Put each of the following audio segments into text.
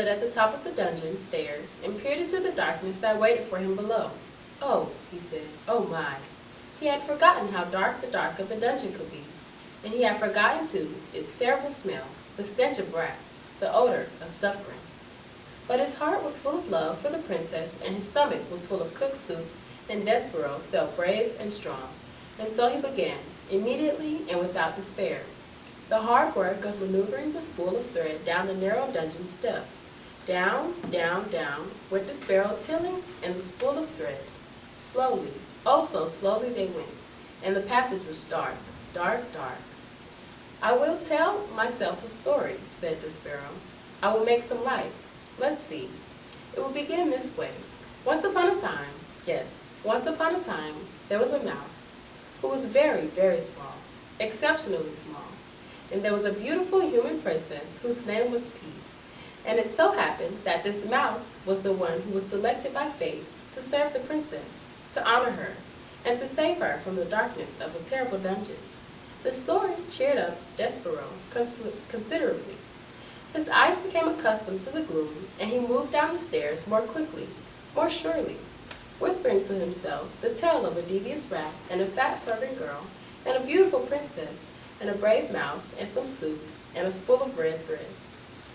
stood at the top of the dungeon stairs and peered into the darkness that waited for him below. "Oh," he said, "oh my." He had forgotten how dark the dark of the dungeon could be, and he had forgotten, too, its terrible smell, the stench of rats, the odor of suffering. But his heart was full of love for the princess, and his stomach was full of cooked soup, and Despereaux felt brave and strong. And so he began, immediately and without despair, the hard work of maneuvering the spool of thread down the narrow dungeon steps. Down, down, down, went Despereaux tilling and the spool of thread. Slowly, oh so slowly they went, and the passage was dark, dark, dark. "I will tell myself a story," said Despereaux. "I will make some light. Let's see. It will begin this way. Once upon a time, yes, once upon a time, there was a mouse who was very, very small, exceptionally small. And there was a beautiful human princess whose name was P. And it so happened that this mouse was the one who was selected by fate to serve the princess, to honor her, and to save her from the darkness of a terrible dungeon." The story cheered up Despereaux considerably. His eyes became accustomed to the gloom, and he moved down the stairs more quickly, more surely, whispering to himself the tale of a devious rat and a fat servant girl, and a beautiful princess, and a brave mouse, and some soup, and a spool of red thread.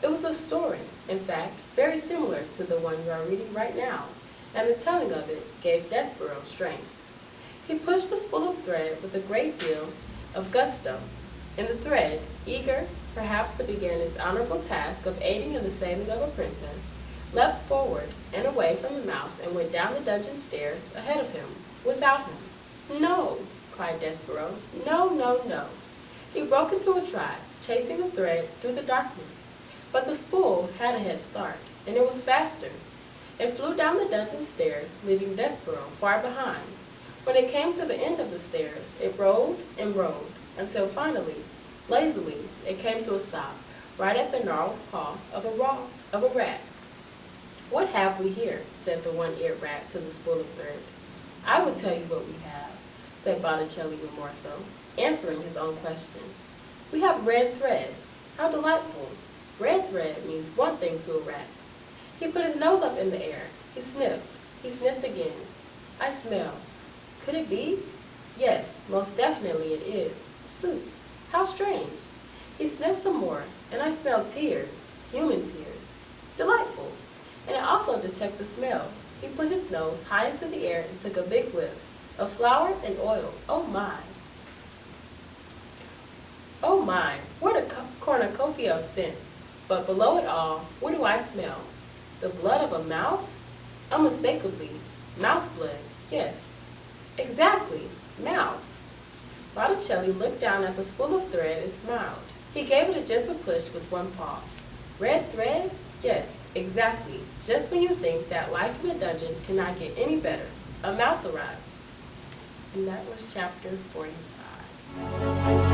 It was a story, in fact, very similar to the one you are reading right now, and the telling of it gave Despereaux strength. He pushed the spool of thread with a great deal of gusto, and the thread, eager, perhaps, to begin its honorable task of aiding in the saving of a princess, leapt forward and away from the mouse and went down the dungeon stairs ahead of him, without him. "No!" cried Despereaux. "No, no, no!" He broke into a trot, chasing the thread through the darkness. But the spool had a head start, and it was faster. It flew down the dungeon stairs, leaving Despereaux far behind. When it came to the end of the stairs, it rolled and rolled, until finally, lazily, it came to a stop, right at the gnarled paw of a rat. "What have we here?" said the one-eared rat to the spool of thread. "I will tell you what we have," said Botticelli remorso, answering his own question. "We have red thread. How delightful! Red thread means one thing to a rat." He put his nose up in the air. He sniffed. He sniffed again. "I smell. Could it be? Yes, most definitely it is. Soup. How strange." He sniffed some more, and I smell tears, human tears. Delightful. And I also detect the smell. He put his nose high into the air and took a big whiff of flour and oil. Oh my! Oh my, what a cornucopia of scents. But below it all, what do I smell? The blood of a mouse? Unmistakably, mouse blood, yes. Exactly, mouse. Botticelli looked down at the spool of thread and smiled. He gave it a gentle push with one paw. Red thread? Yes, exactly. Just when you think that life in a dungeon cannot get any better, a mouse arrives. And that was chapter 45.